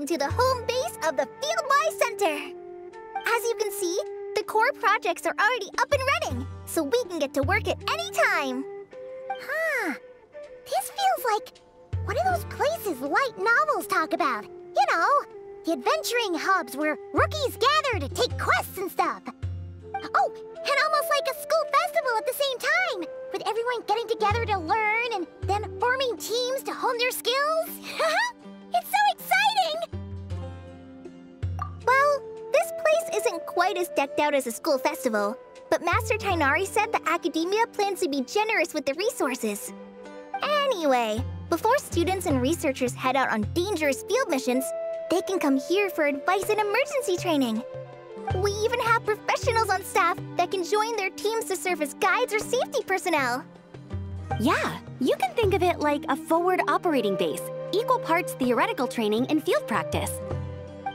welcome to the home base of the Fieldwise Center. As you can see, the core projects are already up and running, so we can get to work at any time. Huh. This feels like one of those places light novels talk about. You know, the adventuring hubs where rookies gather to take quests and stuff. Oh, and almost like a school festival at the same time, with everyone getting together to learn and then forming teams to hone their skills. It's so exciting! Well, this place isn't quite as decked out as a school festival, but Master Tainari said the academia plans to be generous with the resources. Anyway, before students and researchers head out on dangerous field missions, they can come here for advice and emergency training. We even have professionals on staff that can join their teams to serve as guides or safety personnel. Yeah, you can think of it like a forward operating base, equal parts theoretical training and field practice.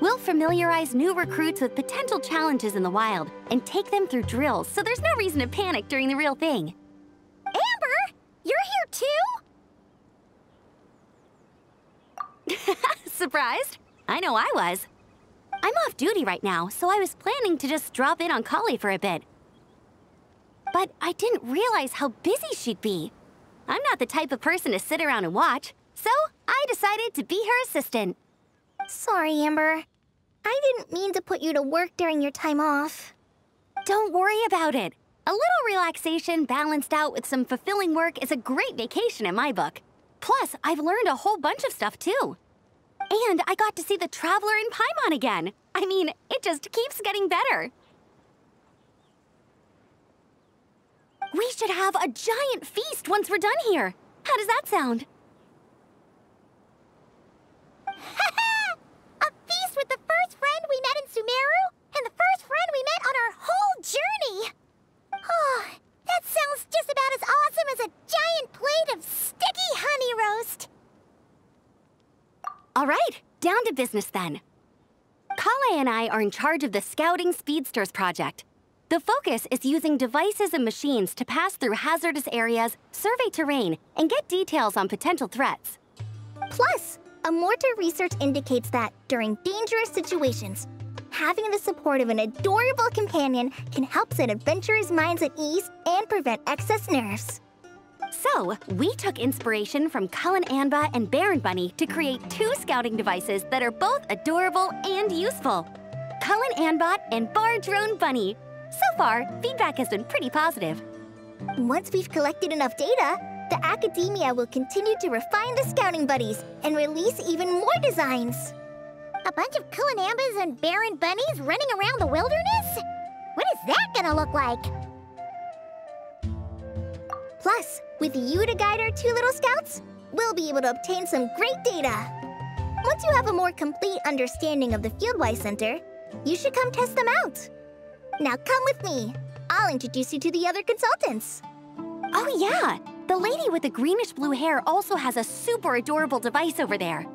We'll familiarize new recruits with potential challenges in the wild and take them through drills so there's no reason to panic during the real thing. Amber, you're here too? Surprised? I know I was. I'm off duty right now, so I was planning to just drop in on Kali for a bit. But I didn't realize how busy she'd be. I'm not the type of person to sit around and watch, so I decided to be her assistant. Sorry, Amber. I didn't mean to put you to work during your time off. Don't worry about it. A little relaxation balanced out with some fulfilling work is a great vacation in my book. Plus, I've learned a whole bunch of stuff too. And I got to see the Traveler in Paimon again. I mean, it just keeps getting better. We should have a giant feast once we're done here. How does that sound? A feast with the first friend we met in Sumeru and the first friend we met on our whole journey. Oh, that sounds just about as awesome as a giant plate of sticky honey roast. All right, down to business then. Kale and I are in charge of the Scouting Speedsters project. The focus is using devices and machines to pass through hazardous areas, survey terrain, and get details on potential threats. Plus, Amorta research indicates that during dangerous situations, having the support of an adorable companion can help set adventurers' minds at ease and prevent excess nerves. So, we took inspiration from Cullen Anba and Baron Bunny to create 2 scouting devices that are both adorable and useful. Cullen Anbot and Bar Drone Bunny. So far, feedback has been pretty positive. Once we've collected enough data, the academia will continue to refine the scouting buddies and release even more designs. A bunch of Kulanambas and Baron Bunnies running around the wilderness? What is that gonna look like? Plus, with you to guide our 2 little scouts, we'll be able to obtain some great data. Once you have a more complete understanding of the Fieldwise Center, you should come test them out. Now come with me. I'll introduce you to the other consultants. Oh yeah, the lady with the greenish-blue hair also has a super adorable device over there.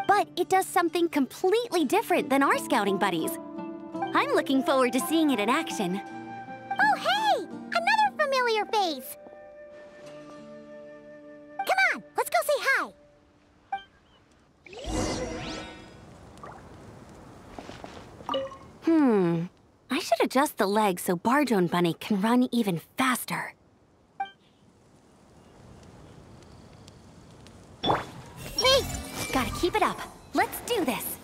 But it does something completely different than our scouting buddies. I'm looking forward to seeing it in action. Oh hey, another familiar face. Come on, let's go say hi. I should adjust the legs so Bardrone Bunny can run even faster. Hey! Gotta keep it up. Let's do this.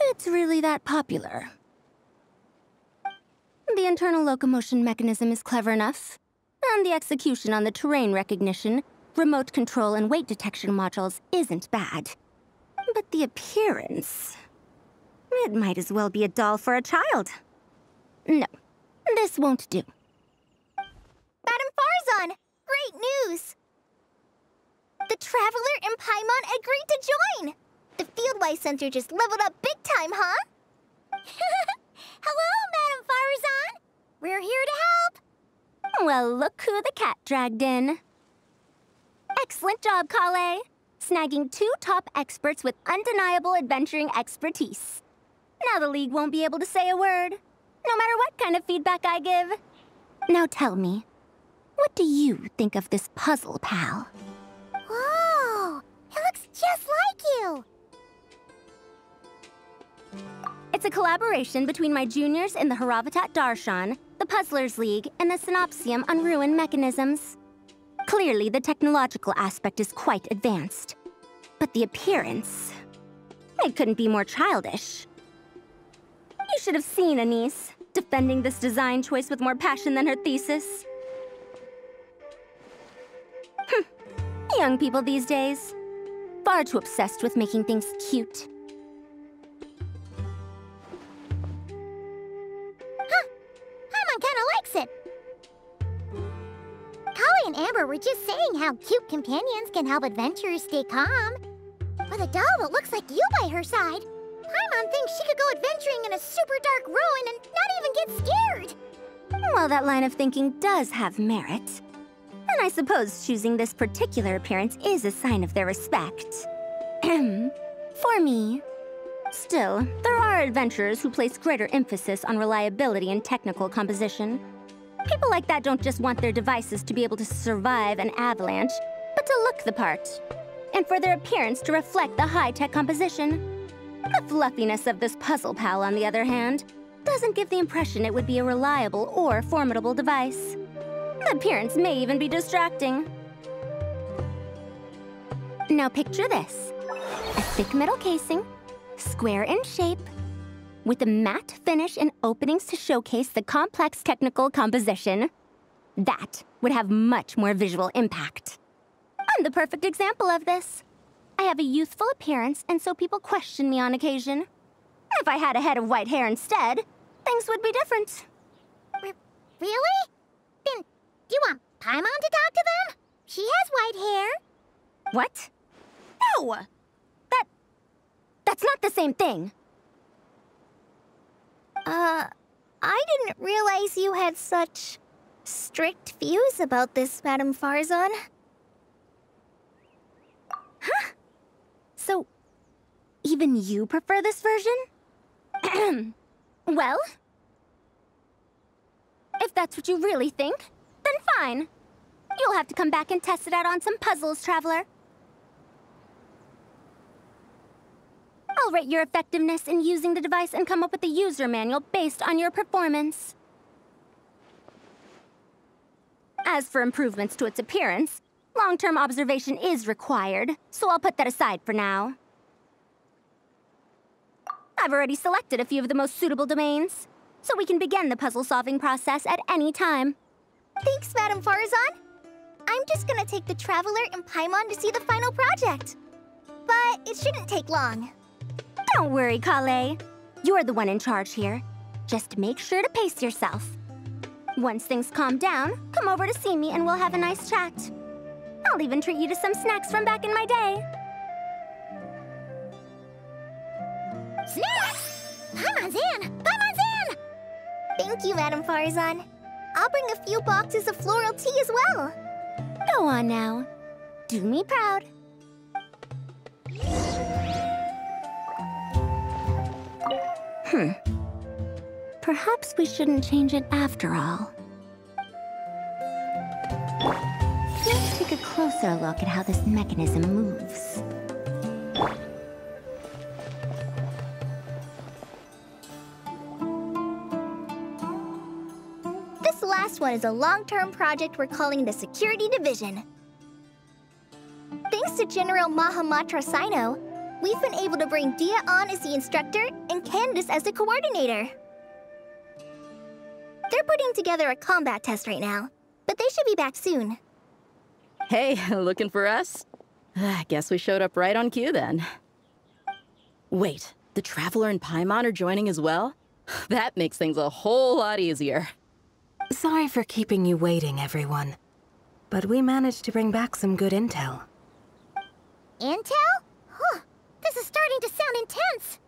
It's really that popular. The internal locomotion mechanism is clever enough, and the execution on the terrain recognition, remote control, and weight detection modules isn't bad. But the appearance... it might as well be a doll for a child. No, this won't do. Madam Farzan, great news! The Traveler and Paimon agreed to join! The Fieldwise Center just leveled up big time, huh? Hello, Madam Farzan. We're here to help. Well, look who the cat dragged in. Excellent job, Kale. Snagging 2 top experts with undeniable adventuring expertise. Now the League won't be able to say a word, no matter what kind of feedback I give. Now tell me, What do you think of this puzzle, pal? Whoa! It looks just like you! It's a collaboration between my juniors in the Haravatat Darshan, the Puzzlers League, and the Synopsium on Ruin Mechanisms. Clearly, the technological aspect is quite advanced. But the appearance... it couldn't be more childish. You should have seen Anise, defending this design choice with more passion than her thesis. Young people these days. Far too obsessed with making things cute. Paimon kinda likes it. Kali and Amber were just saying how cute companions can help adventurers stay calm. With a doll that looks like you by her side, Paimon thinks she could go adventuring in a super dark ruin and not even get scared. Well, that line of thinking does have merit. And I suppose choosing this particular appearance is a sign of their respect. For me. Still, there are adventurers who place greater emphasis on reliability and technical composition. People like that don't just want their devices to be able to survive an avalanche, but to look the part. And for their appearance to reflect the high-tech composition. The fluffiness of this puzzle pal, on the other hand, doesn't give the impression it would be a reliable or formidable device. The appearance may even be distracting. Now picture this. A thick metal casing, square in shape, with a matte finish and openings to showcase the complex technical composition. That would have much more visual impact. I'm the perfect example of this. I have a youthful appearance, and so people question me on occasion. If I had a head of white hair instead, things would be different. Really? Then, do you want Paimon to talk to them? She has white hair. What? No! That's not the same thing. I didn't realize you had such strict views about this, Madame Farzan. Huh? So, even you prefer this version? Well, if that's what you really think, then fine. You'll have to come back and test it out on some puzzles, Traveler. I'll rate your effectiveness in using the device and come up with a user manual based on your performance. As for improvements to its appearance, long-term observation is required, so I'll put that aside for now. I've already selected a few of the most suitable domains, so we can begin the puzzle-solving process at any time. Thanks, Madame Farzan. I'm just gonna take the Traveler and Paimon to see the final project. But it shouldn't take long. Don't worry, Kale. You're the one in charge here. Just make sure to pace yourself. Once things calm down, come over to see me and we'll have a nice chat. I'll even treat you to some snacks from back in my day. Snacks! Paimon's in! Paimon's in! Thank you, Madame Farzan. I'll bring a few boxes of floral tea as well. Go on now. Do me proud. Perhaps we shouldn't change it after all. Let's take a closer look at how this mechanism moves. This last one is a long-term project we're calling the Security Division. Thanks to General Mahamatra Sino, we've been able to bring Dia on as the instructor and Candace as the coordinator. They're putting together a combat test right now, but they should be back soon. Hey, looking for us? I guess we showed up right on cue then. Wait, the Traveler and Paimon are joining as well? That makes things a whole lot easier. Sorry for keeping you waiting, everyone. But we managed to bring back some good intel. Intel? Huh. This is starting to sound intense.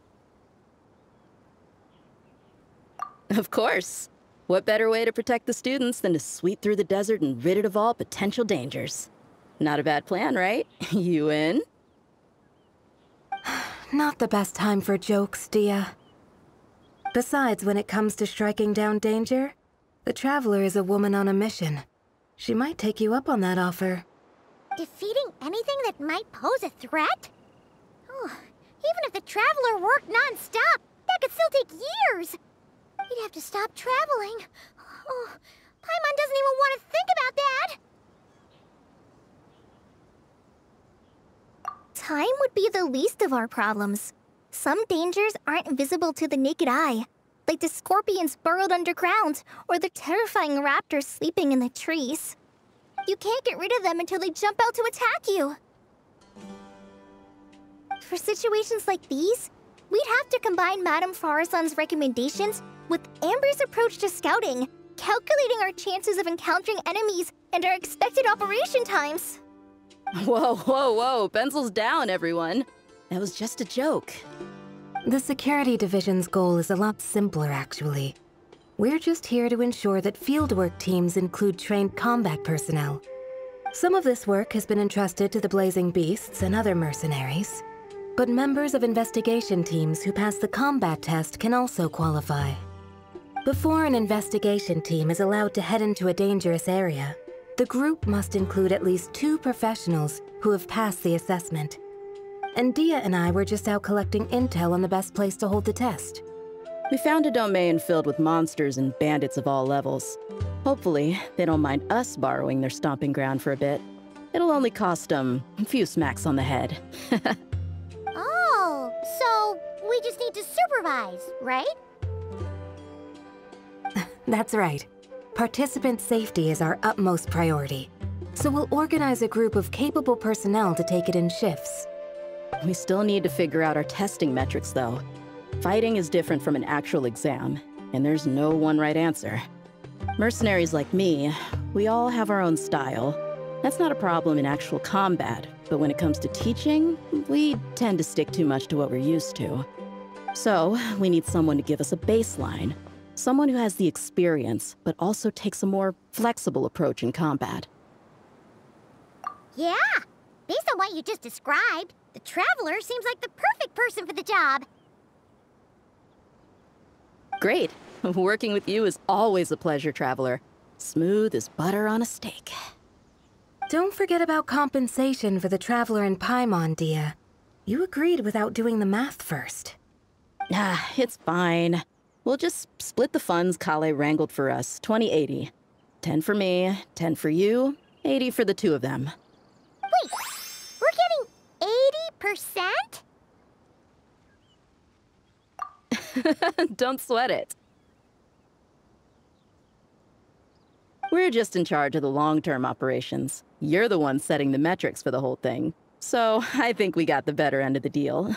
Of course. What better way to protect the students than to sweep through the desert and rid it of all potential dangers? Not a bad plan, right? You in? Not the best time for jokes, Dia. Besides, when it comes to striking down danger, the Traveler is a woman on a mission. She might take you up on that offer. Defeating anything that might pose a threat? Oh, even if the Traveler worked non-stop, that could still take years. He'd have to stop traveling. Oh, Paimon doesn't even want to think about that. Time would be the least of our problems. Some dangers aren't visible to the naked eye, like the scorpions burrowed underground or the terrifying raptors sleeping in the trees. You can't get rid of them until they jump out to attack you. For situations like these, we'd have to combine Madame Farazan's recommendations with Amber's approach to scouting, calculating our chances of encountering enemies and our expected operation times. Whoa, whoa, whoa, pencils down, everyone. That was just a joke. The Security Division's goal is a lot simpler, actually. We're just here to ensure that fieldwork teams include trained combat personnel. Some of this work has been entrusted to the Blazing Beasts and other mercenaries, but members of investigation teams who pass the combat test can also qualify. Before an investigation team is allowed to head into a dangerous area, the group must include at least 2 professionals who have passed the assessment. And Dia and I were just out collecting intel on the best place to hold the test. We found a domain filled with monsters and bandits of all levels. Hopefully, they don't mind us borrowing their stomping ground for a bit. It'll only cost them a few smacks on the head. Oh, so we just need to supervise, right? That's right. Participant safety is our utmost priority. So we'll organize a group of capable personnel to take it in shifts. We still need to figure out our testing metrics, though. Fighting is different from an actual exam, and there's no one right answer. Mercenaries like me, we all have our own style. That's not a problem in actual combat, but when it comes to teaching, we tend to stick too much to what we're used to. So, we need someone to give us a baseline. Someone who has the experience, but also takes a more flexible approach in combat. Yeah, based on what you just described, the Traveler seems like the perfect person for the job. Great. Working with you is always a pleasure, Traveler. Smooth as butter on a steak. Don't forget about compensation for the Traveler in Paimon, Dia. You agreed without doing the math first. Ah, it's fine. We'll just split the funds Kale wrangled for us, 20-80. 10 for me, 10 for you, 80 for the 2 of them. Wait, we're getting 80%? Don't sweat it. We're just in charge of the long-term operations. You're the one setting the metrics for the whole thing. So I think we got the better end of the deal.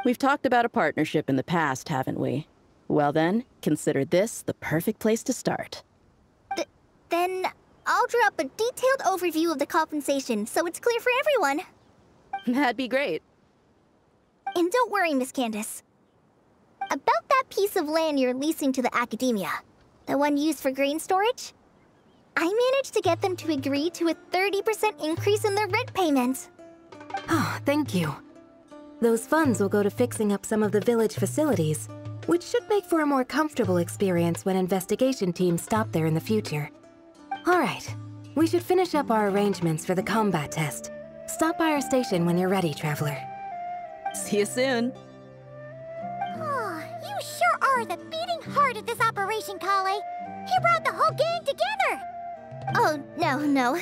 We've talked about a partnership in the past, haven't we? Well then, consider this the perfect place to start. Then I'll draw up a detailed overview of the compensation so it's clear for everyone. That'd be great. And don't worry, Miss Candace. About that piece of land you're leasing to the academia, the one used for grain storage, I managed to get them to agree to a 30% increase in their rent payment. Oh, thank you. Those funds will go to fixing up some of the village facilities, which should make for a more comfortable experience when investigation teams stop there in the future. All right, we should finish up our arrangements for the combat test. Stop by our station when you're ready, Traveler. See you soon. Oh, you sure are the beating heart of this operation, Kale. You brought the whole gang together. Oh, no.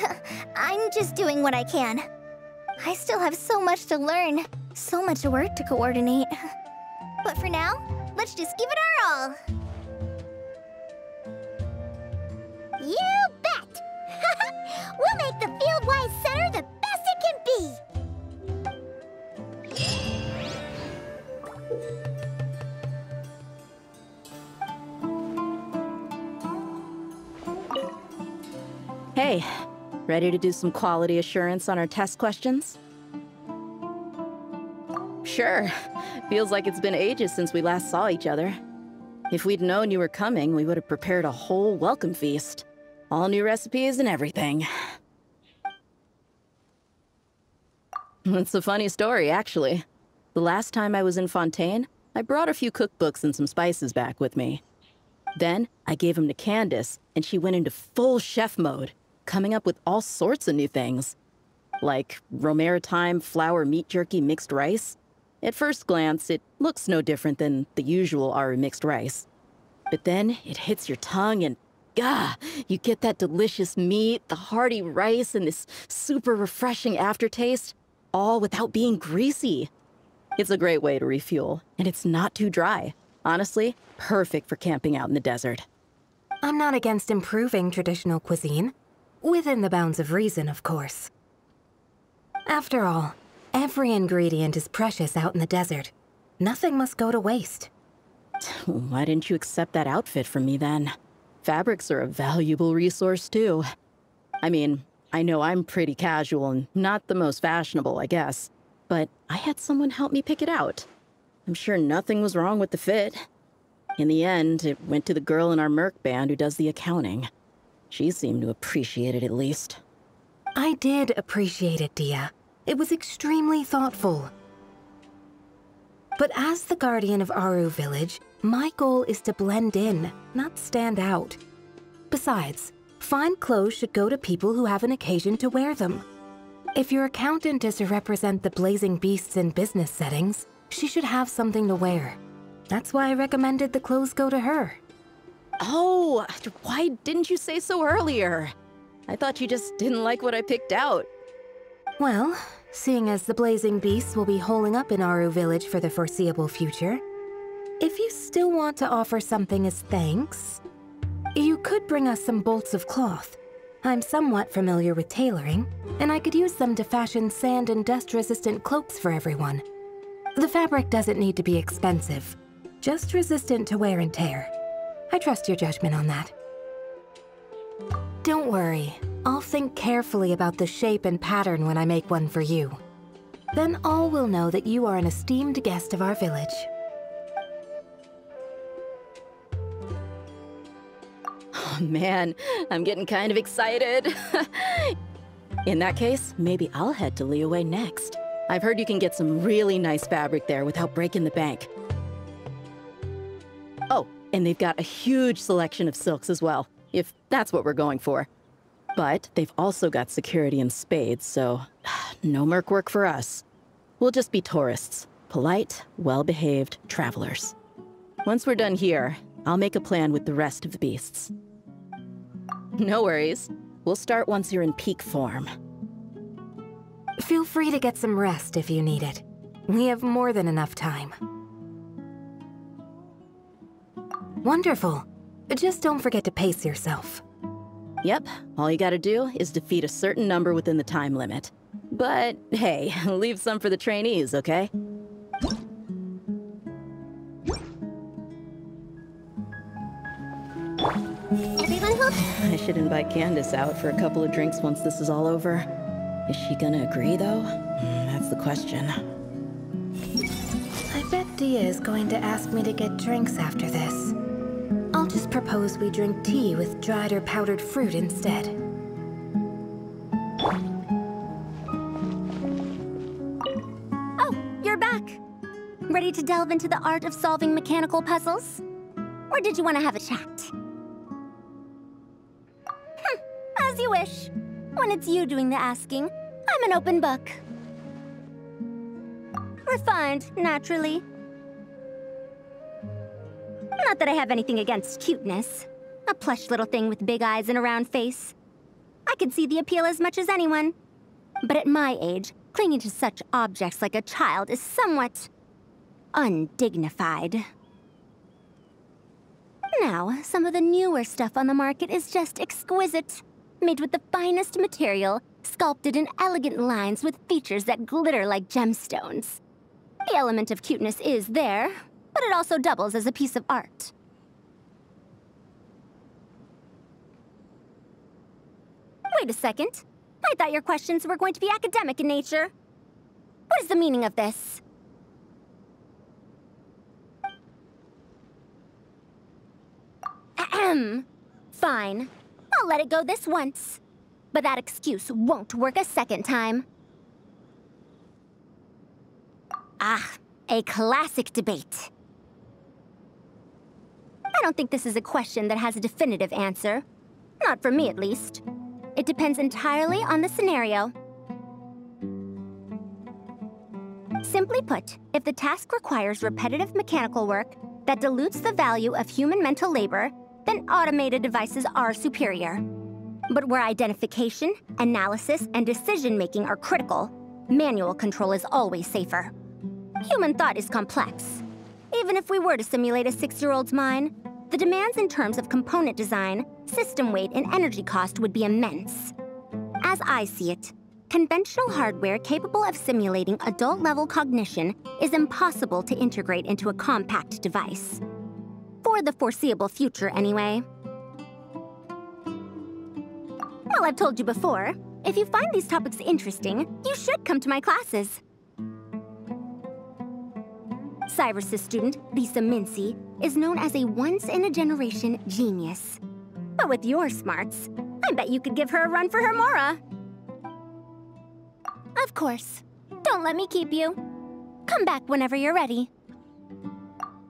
I'm just doing what I can. I still have so much to learn, so much work to coordinate. But for now, let's just give it our all. You bet! We'll make the Fieldwise Center the best it can be! Hey, ready to do some quality assurance on our test questions? Sure. Feels like it's been ages since we last saw each other. If we'd known you were coming, we would have prepared a whole welcome feast. All new recipes and everything. It's a funny story, actually. The last time I was in Fontaine, I brought a few cookbooks and some spices back with me. Then I gave them to Candace, and she went into full chef mode, coming up with all sorts of new things. Like romaritime flour meat jerky mixed rice. At first glance, it looks no different than the usual Aru mixed rice. But then it hits your tongue and, you get that delicious meat, the hearty rice, and this super refreshing aftertaste, all without being greasy. It's a great way to refuel, and it's not too dry. Honestly, perfect for camping out in the desert. I'm not against improving traditional cuisine. Within the bounds of reason, of course. After all, every ingredient is precious out in the desert. Nothing must go to waste. Why didn't you accept that outfit from me then? Fabrics are a valuable resource too. I mean, I know I'm pretty casual and not the most fashionable, I guess. But I had someone help me pick it out. I'm sure nothing was wrong with the fit. In the end, it went to the girl in our Merc band who does the accounting. She seemed to appreciate it at least. I did appreciate it, Dia. It was extremely thoughtful. But as the guardian of Aru Village, my goal is to blend in, not stand out. Besides, fine clothes should go to people who have an occasion to wear them. If your accountant is to represent the blazing beasts in business settings, she should have something to wear. That's why I recommended the clothes go to her. Oh, why didn't you say so earlier? I thought you just didn't like what I picked out. Well, seeing as the blazing beasts will be holing up in Aru Village for the foreseeable future, if you still want to offer something as thanks, you could bring us some bolts of cloth. I'm somewhat familiar with tailoring, and I could use them to fashion sand and dust-resistant cloaks for everyone. The fabric doesn't need to be expensive, just resistant to wear and tear. I trust your judgment on that. Don't worry, I'll think carefully about the shape and pattern when I make one for you. Then all will know that you are an esteemed guest of our village. Oh man, I'm getting kind of excited. In that case, maybe I'll head to Liyue next. I've heard you can get some really nice fabric there without breaking the bank. Oh, and they've got a huge selection of silks as well, if that's what we're going for. But they've also got security in spades, so no merc work for us. We'll just be tourists, polite, well-behaved travelers. Once we're done here, I'll make a plan with the rest of the beasts. No worries. We'll start once you're in peak form. Feel free to get some rest if you need it. We have more than enough time. Wonderful. Just don't forget to pace yourself. Yep, all you gotta do is defeat a certain number within the time limit. But hey, leave some for the trainees, okay? Everyone hope? I should invite Candace out for a couple of drinks once this is all over. Is she gonna agree, though? That's the question. I bet Dia is going to ask me to get drinks after this. I'll just propose we drink tea with dried or powdered fruit instead. Oh, you're back! Ready to delve into the art of solving mechanical puzzles? Or did you want to have a chat? As you wish. When it's you doing the asking, I'm an open book. Refined, naturally. Not that I have anything against cuteness. A plush little thing with big eyes and a round face. I could see the appeal as much as anyone. But at my age, clinging to such objects like a child is somewhat undignified. Now, some of the newer stuff on the market is just exquisite. Made with the finest material, sculpted in elegant lines with features that glitter like gemstones. The element of cuteness is there, but it also doubles as a piece of art. Wait a second. I thought your questions were going to be academic in nature. What is the meaning of this? Ahem. Fine. I'll let it go this once. But that excuse won't work a second time. Ah, a classic debate. don't think this is a question that has a definitive answer. Not for me, at least. It depends entirely on the scenario. Simply put, if the task requires repetitive mechanical work that dilutes the value of human mental labor, then automated devices are superior. But where identification, analysis, and decision-making are critical, manual control is always safer. Human thought is complex. Even if we were to simulate a 6-year-old's mind, the demands in terms of component design, system weight, and energy cost would be immense. As I see it, conventional hardware capable of simulating adult-level cognition is impossible to integrate into a compact device. For the foreseeable future, anyway. Well, I've told you before, if you find these topics interesting, you should come to my classes. Cyrus's student, Lisa Mincy, is known as a once-in-a-generation genius. But with your smarts, I bet you could give her a run for her Mora. Of course. Don't let me keep you. Come back whenever you're ready.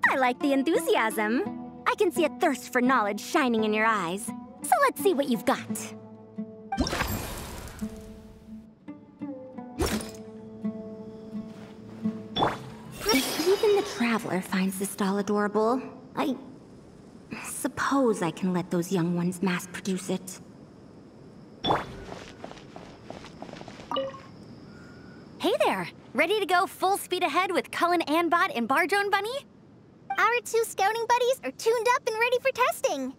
I like the enthusiasm. I can see a thirst for knowledge shining in your eyes. So let's see what you've got. Even the Traveler finds this doll adorable. I suppose I can let those young ones mass-produce it. Hey there! Ready to go full speed ahead with Cullen Anbot and Bardrone Bunny? Our 2 scouting buddies are tuned up and ready for testing.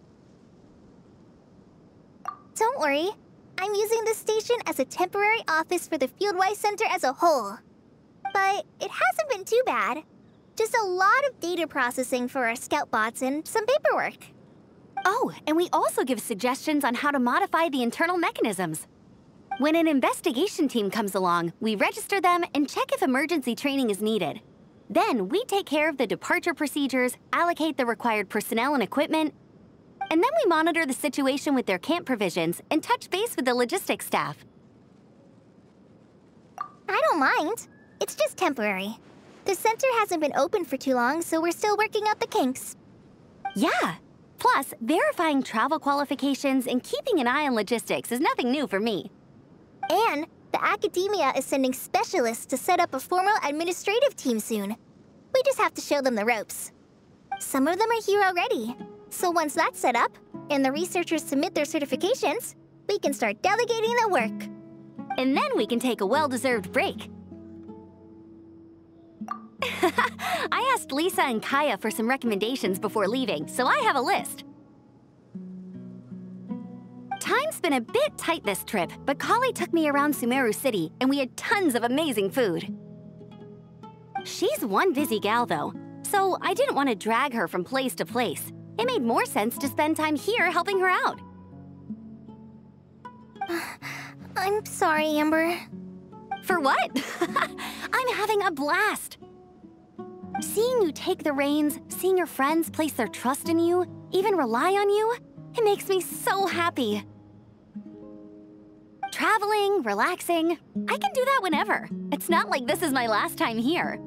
Don't worry. I'm using this station as a temporary office for the Fieldwise Center as a whole. But it hasn't been too bad. Just a lot of data processing for our scout bots and some paperwork. Oh, and we also give suggestions on how to modify the internal mechanisms. When an investigation team comes along, we register them and check if emergency training is needed. Then we take care of the departure procedures, allocate the required personnel and equipment, and then we monitor the situation with their camp provisions and touch base with the logistics staff. I don't mind. It's just temporary. The center hasn't been open for too long, so we're still working out the kinks. Yeah. Plus, verifying travel qualifications and keeping an eye on logistics is nothing new for me. And the academia is sending specialists to set up a formal administrative team soon. We just have to show them the ropes. Some of them are here already. So once that's set up, and the researchers submit their certifications, we can start delegating the work. And then we can take a well-deserved break. I asked Lisa and Kaya for some recommendations before leaving, so I have a list. Time's been a bit tight this trip, but Kali took me around Sumeru City, and we had tons of amazing food. She's one busy gal, though, so I didn't want to drag her from place to place. It made more sense to spend time here helping her out. I'm sorry, Amber. For what? I'm having a blast. Seeing you take the reins, seeing your friends place their trust in you, even rely on you, it makes me so happy. Traveling, relaxing, I can do that whenever. It's not like this is my last time here.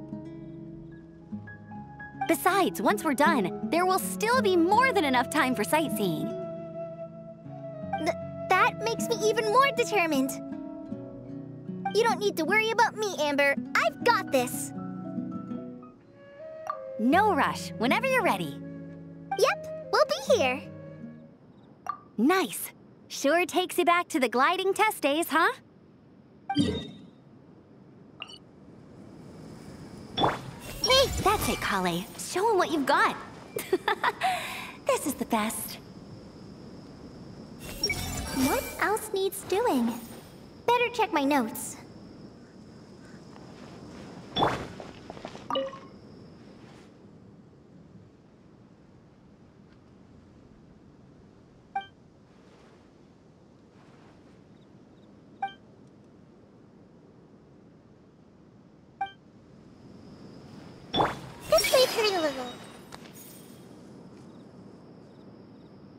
Besides, once we're done, there will still be more than enough time for sightseeing. That makes me even more determined. You don't need to worry about me, Amber. I've got this. No rush, whenever you're ready. Yep, we'll be here. Nice. Sure takes you back to the gliding test days, huh? Hey, that's it, Kale. Show him what you've got. This is the best. What else needs doing? Better check my notes. This may hurt a little.